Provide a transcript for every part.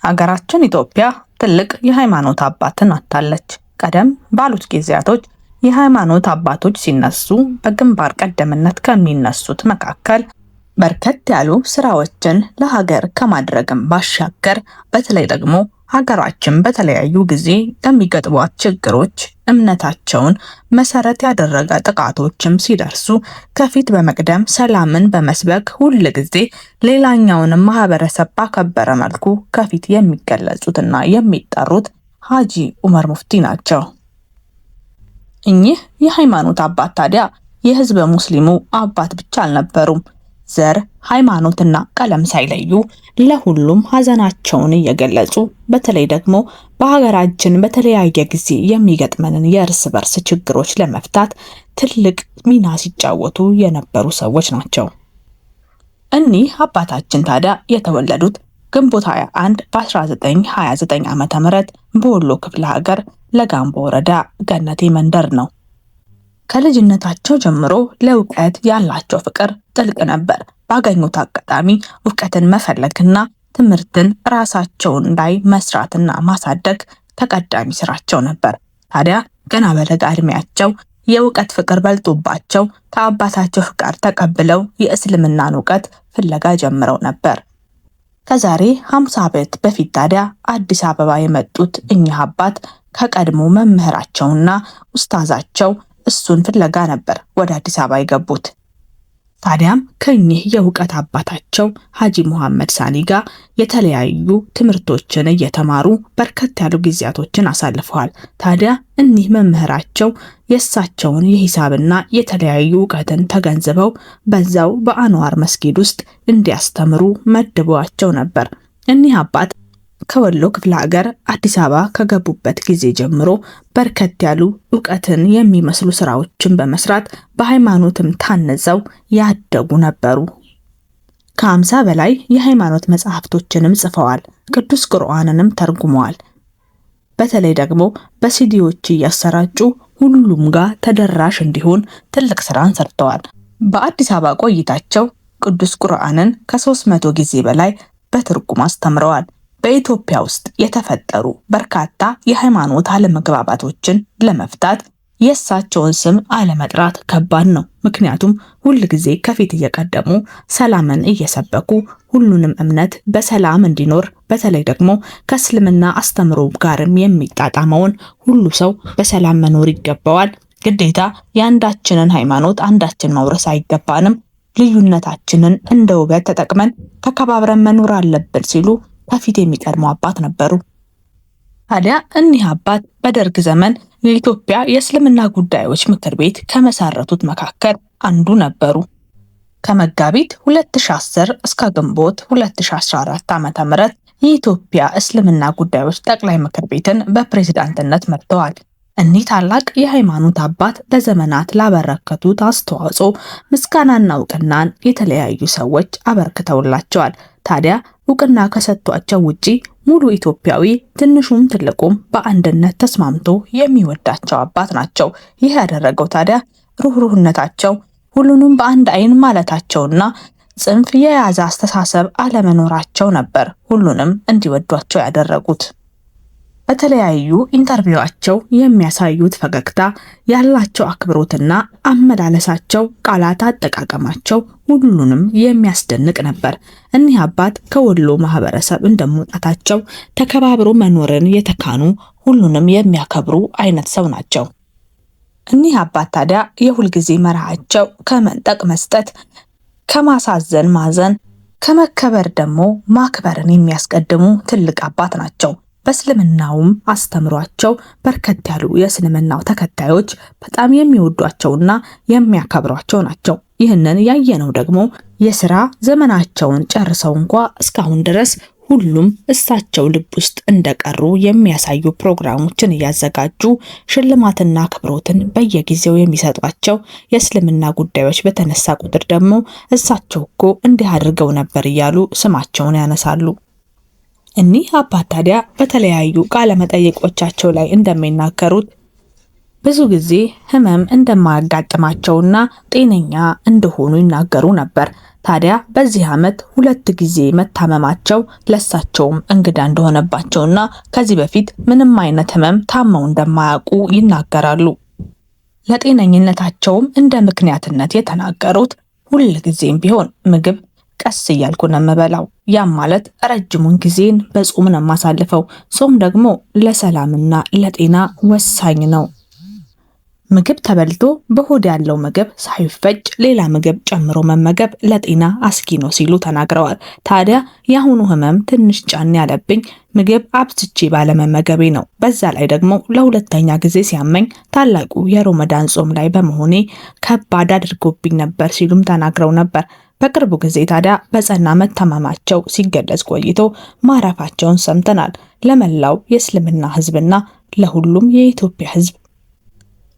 ሀገራችን ኢትዮጵያ ትልቅ የሃይማኖት አባትን አጥታለች። ቀደም ባሉት ጊዜያቶች የሃይማኖት አባቶች ሲነሱ በግንባር ቀደምትነት ከሚነሱት መካከል በርከት ያሉ ስራዎችን ለሀገር ከማድረግም ባሻገር በተለይ ደግሞ ሀገራችን በተለያዩ ጊዜ ለሚገጥሟት ችግሮች እምነታቸውን መሰረት ያደረገ ጥቃቶችም ሲደርሱ ከፊት በመቅደም ሰላምን በመስበክ ሁል ጊዜ ሌላኛውንም ማህበረሰብ ባከበረ መልኩ ከፊት የሚገለጹትና የሚጠሩት ሀጂ ዑመር ሙፍቲ ናቸው። እኚህ የሃይማኖት አባት ታዲያ የህዝበ ሙስሊሙ አባት ብቻ አልነበሩም። ዘር፣ ሃይማኖትና ቀለም ሳይለዩ ለሁሉም ሀዘናቸውን እየገለጹ በተለይ ደግሞ በሀገራችን በተለያየ ጊዜ የሚገጥመንን የእርስ በርስ ችግሮች ለመፍታት ትልቅ ሚና ሲጫወቱ የነበሩ ሰዎች ናቸው። እኒህ አባታችን ታዲያ የተወለዱት ግንቦት 21 በ1929 ዓ.ም በወሎ ክፍለ ሀገር ለጋምቦ ወረዳ ገነቴ መንደር ነው። ከልጅነታቸው ጀምሮ ለእውቀት ያላቸው ፍቅር ጥልቅ ነበር። ባገኙት አጋጣሚ እውቀትን መፈለግና ትምህርትን ራሳቸውን ላይ መስራትና ማሳደግ ተቀዳሚ ስራቸው ነበር። ታዲያ ገና በለጋ እድሜያቸው የእውቀት ፍቅር በልጦባቸው ከአባታቸው ፍቃድ ተቀብለው የእስልምናን እውቀት ፍለጋ ጀምረው ነበር። ከዛሬ 50 ዓመት በፊት ታዲያ አዲስ አበባ የመጡት እኚህ አባት ከቀድሞ መምህራቸውና ኡስታዛቸው እሱን ፍለጋ ነበር ወደ አዲስ አበባ የገቡት። ታዲያም ከኚህ የእውቀት አባታቸው ሀጂ መሐመድ ሳኒ ጋር የተለያዩ ትምህርቶችን እየተማሩ በርከት ያሉ ጊዜያቶችን አሳልፈዋል። ታዲያ እኒህ መምህራቸው የእሳቸውን የሂሳብና የተለያዩ እውቀትን ተገንዝበው በዛው በአንዋር መስጊድ ውስጥ እንዲያስተምሩ መድበዋቸው ነበር። እኒህ አባት ከወሎ ክፍለ ሀገር አዲስ አበባ ከገቡበት ጊዜ ጀምሮ በርከት ያሉ እውቀትን የሚመስሉ ስራዎችን በመስራት በሃይማኖትም ታንጸው ያደጉ ነበሩ። ከ50 በላይ የሃይማኖት መጽሐፍቶችንም ጽፈዋል። ቅዱስ ቁርአንንም ተርጉመዋል። በተለይ ደግሞ በሲዲዎች እያሰራጩ ሁሉም ጋር ተደራሽ እንዲሆን ትልቅ ስራን ሰርተዋል። በአዲስ አበባ ቆይታቸው ቅዱስ ቁርአንን ከ300 ጊዜ በላይ በትርጉም አስተምረዋል። በኢትዮጵያ ውስጥ የተፈጠሩ በርካታ የሃይማኖት አለመግባባቶችን ለመፍታት የእሳቸውን ስም አለመጥራት ከባድ ነው። ምክንያቱም ሁል ጊዜ ከፊት እየቀደሙ ሰላምን እየሰበኩ ሁሉንም እምነት በሰላም እንዲኖር በተለይ ደግሞ ከእስልምና አስተምሮ ጋርም የሚጣጣመውን ሁሉ ሰው በሰላም መኖር ይገባዋል። ግዴታ የአንዳችንን ሃይማኖት አንዳችን መውረስ አይገባንም። ልዩነታችንን እንደ ውበት ተጠቅመን ተከባብረን መኖር አለብን ሲሉ ከፊት የሚቀድሙ አባት ነበሩ። ታዲያ እኒህ አባት በደርግ ዘመን የኢትዮጵያ የእስልምና ጉዳዮች ምክር ቤት ከመሰረቱት መካከል አንዱ ነበሩ። ከመጋቢት 2010 እስከ ግንቦት 2014 ዓ.ም የኢትዮጵያ እስልምና ጉዳዮች ጠቅላይ ምክር ቤትን በፕሬዝዳንትነት መርተዋል። እኒህ ታላቅ የሃይማኖት አባት ለዘመናት ላበረከቱት አስተዋጽኦ ምስጋናና እውቅናን የተለያዩ ሰዎች አበርክተውላቸዋል። ታዲያ እውቅና ከሰጧቸው ውጪ ሙሉ ኢትዮጵያዊ ትንሹም ትልቁም በአንድነት ተስማምቶ የሚወዳቸው አባት ናቸው። ይህ ያደረገው ታዲያ ሩህሩህነታቸው፣ ሁሉንም በአንድ አይን ማለታቸውና ጽንፍ የያዘ አስተሳሰብ አለመኖራቸው ነበር ሁሉንም እንዲወዷቸው ያደረጉት። በተለያዩ ኢንተርቪዋቸው የሚያሳዩት ፈገግታ፣ ያላቸው አክብሮትና አመላለሳቸው፣ ቃላት አጠቃቀማቸው ሁሉንም የሚያስደንቅ ነበር። እኒህ አባት ከወሎ ማህበረሰብ እንደመውጣታቸው ተከባብሮ መኖርን የተካኑ ሁሉንም የሚያከብሩ አይነት ሰው ናቸው። እኒህ አባት ታዲያ የሁልጊዜ መርሃቸው ከመንጠቅ መስጠት፣ ከማሳዘን ማዘን፣ ከመከበር ደግሞ ማክበርን የሚያስቀድሙ ትልቅ አባት ናቸው። በእስልምናውም አስተምሯቸው በርከት ያሉ የእስልምናው ተከታዮች በጣም የሚወዷቸውና የሚያከብሯቸው ናቸው። ይህንን ያየነው ደግሞ የሥራ ዘመናቸውን ጨርሰው እስካሁን ድረስ ሁሉም እሳቸው ልብ ውስጥ እንደቀሩ የሚያሳዩ ፕሮግራሞችን እያዘጋጁ ሽልማትና አክብሮትን በየጊዜው የሚሰጧቸው የእስልምና ጉዳዮች በተነሳ ቁጥር ደግሞ እሳቸው እኮ እንዲህ አድርገው ነበር እያሉ ስማቸውን ያነሳሉ። እኒህ አባት ታዲያ በተለያዩ ቃለ መጠይቆቻቸው ላይ እንደሚናገሩት ብዙ ጊዜ ህመም እንደማያጋጥማቸውና ጤነኛ እንደሆኑ ይናገሩ ነበር። ታዲያ በዚህ ዓመት 2 ጊዜ መታመማቸው ለሳቸውም እንግዳ እንደሆነባቸውና ከዚህ በፊት ምንም አይነት ህመም ታመው እንደማያውቁ ይናገራሉ። ለጤነኝነታቸውም እንደ ምክንያትነት የተናገሩት ሁል ጊዜም ቢሆን ምግብ ቀስ እያልኩ ነው የምበላው። ያም ማለት ረጅሙን ጊዜን በጾም ነው የማሳልፈው። ጾም ደግሞ ለሰላምና ለጤና ወሳኝ ነው። ምግብ ተበልቶ በሆድ ያለው ምግብ ሳይፈጭ ሌላ ምግብ ጨምሮ መመገብ ለጤና አስጊ ነው ሲሉ ተናግረዋል። ታዲያ የአሁኑ ህመም ትንሽ ጫን ያለብኝ ምግብ አብዝቼ ባለመመገቤ ነው። በዛ ላይ ደግሞ ለሁለተኛ ጊዜ ሲያመኝ ታላቁ የረመዳን ጾም ላይ በመሆኔ ከባድ አድርጎብኝ ነበር ሲሉም ተናግረው ነበር። በቅርቡ ጊዜ ታዲያ በጸና መታመማቸው ሲገለጽ ቆይቶ ማረፋቸውን ሰምተናል። ለመላው የእስልምና ህዝብና ለሁሉም የኢትዮጵያ ህዝብ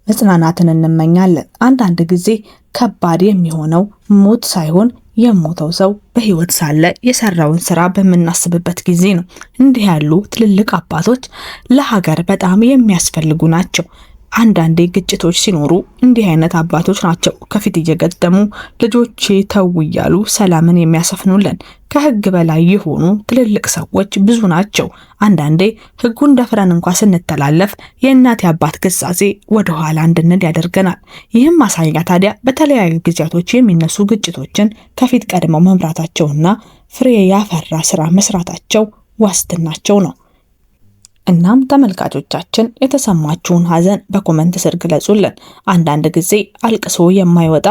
መጽናናትን እንመኛለን። አንዳንድ ጊዜ ከባድ የሚሆነው ሞት ሳይሆን የሞተው ሰው በህይወት ሳለ የሰራውን ስራ በምናስብበት ጊዜ ነው። እንዲህ ያሉ ትልልቅ አባቶች ለሀገር በጣም የሚያስፈልጉ ናቸው። አንዳንዴ ግጭቶች ሲኖሩ እንዲህ አይነት አባቶች ናቸው ከፊት እየገጠሙ ልጆቼ ተው እያሉ ሰላምን የሚያሰፍኑልን። ከህግ በላይ የሆኑ ትልልቅ ሰዎች ብዙ ናቸው። አንዳንዴ ህጉን ደፍረን እንኳን ስንተላለፍ የእናት የአባት ግሳጼ ወደኋላ እንድንል ያደርገናል። ይህም ማሳያ ታዲያ በተለያዩ ጊዜያቶች የሚነሱ ግጭቶችን ከፊት ቀድመው መምራታቸውና ፍሬ ያፈራ ስራ መስራታቸው ዋስትናቸው ነው። እናም ተመልካቾቻችን የተሰማችሁን ሀዘን በኮመንት ስር ግለጹልን። አንዳንድ ጊዜ አልቅሶ የማይወጣ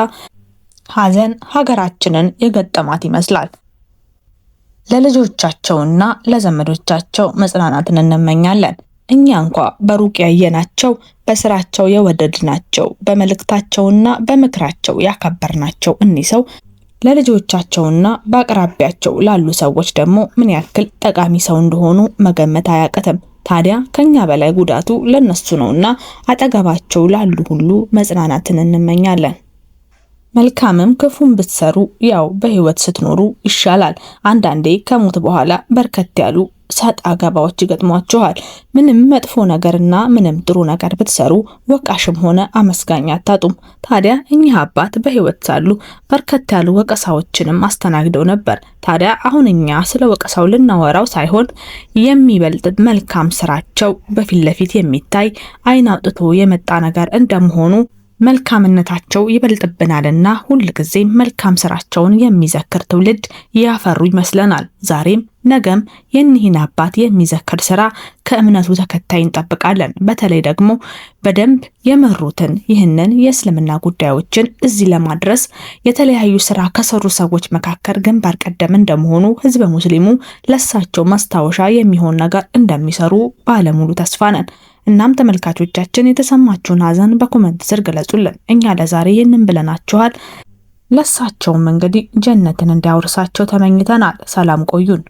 ሀዘን ሀገራችንን የገጠማት ይመስላል። ለልጆቻቸውና ለዘመዶቻቸው መጽናናትን እንመኛለን። እኛ እንኳ በሩቅ ያየናቸው፣ በስራቸው የወደድናቸው፣ በመልእክታቸውና በምክራቸው ያከበርናቸው እኒህ ሰው ለልጆቻቸውና በአቅራቢያቸው ላሉ ሰዎች ደግሞ ምን ያክል ጠቃሚ ሰው እንደሆኑ መገመት አያቅትም። ታዲያ ከኛ በላይ ጉዳቱ ለነሱ ነውና አጠገባቸው ላሉ ሁሉ መጽናናትን እንመኛለን። መልካምም ክፉም ብትሰሩ ያው በህይወት ስትኖሩ ይሻላል። አንዳንዴ ከሞት በኋላ በርከት ያሉ ሰጣ ገባዎች ይገጥሟችኋል። ምንም መጥፎ ነገርና ምንም ጥሩ ነገር ብትሰሩ ወቃሽም ሆነ አመስጋኝ አታጡም። ታዲያ እኚህ አባት በህይወት ሳሉ በርከት ያሉ ወቀሳዎችንም አስተናግደው ነበር። ታዲያ አሁን እኛ ስለ ወቀሳው ልናወራው ሳይሆን የሚበልጥ መልካም ስራቸው በፊት ለፊት የሚታይ አይን አውጥቶ የመጣ ነገር እንደመሆኑ መልካምነታቸው ይበልጥብናልና ሁልጊዜ መልካም ስራቸውን የሚዘክር ትውልድ ያፈሩ ይመስለናል። ዛሬም ነገም የኒህን አባት የሚዘክር ስራ ከእምነቱ ተከታይ እንጠብቃለን። በተለይ ደግሞ በደንብ የመሩትን ይህንን የእስልምና ጉዳዮችን እዚህ ለማድረስ የተለያዩ ስራ ከሰሩ ሰዎች መካከል ግንባር ቀደም እንደመሆኑ ህዝበ ሙስሊሙ ለሳቸው ማስታወሻ የሚሆን ነገር እንደሚሰሩ ባለሙሉ ተስፋ ነን። እናም ተመልካቾቻችን የተሰማችሁን ሀዘን በኮመንት ስር ገለጹልን። እኛ ለዛሬ ይህንን ብለናችኋል። ለሳቸውም እንግዲህ ጀነትን እንዲያወርሳቸው ተመኝተናል። ሰላም ቆዩን።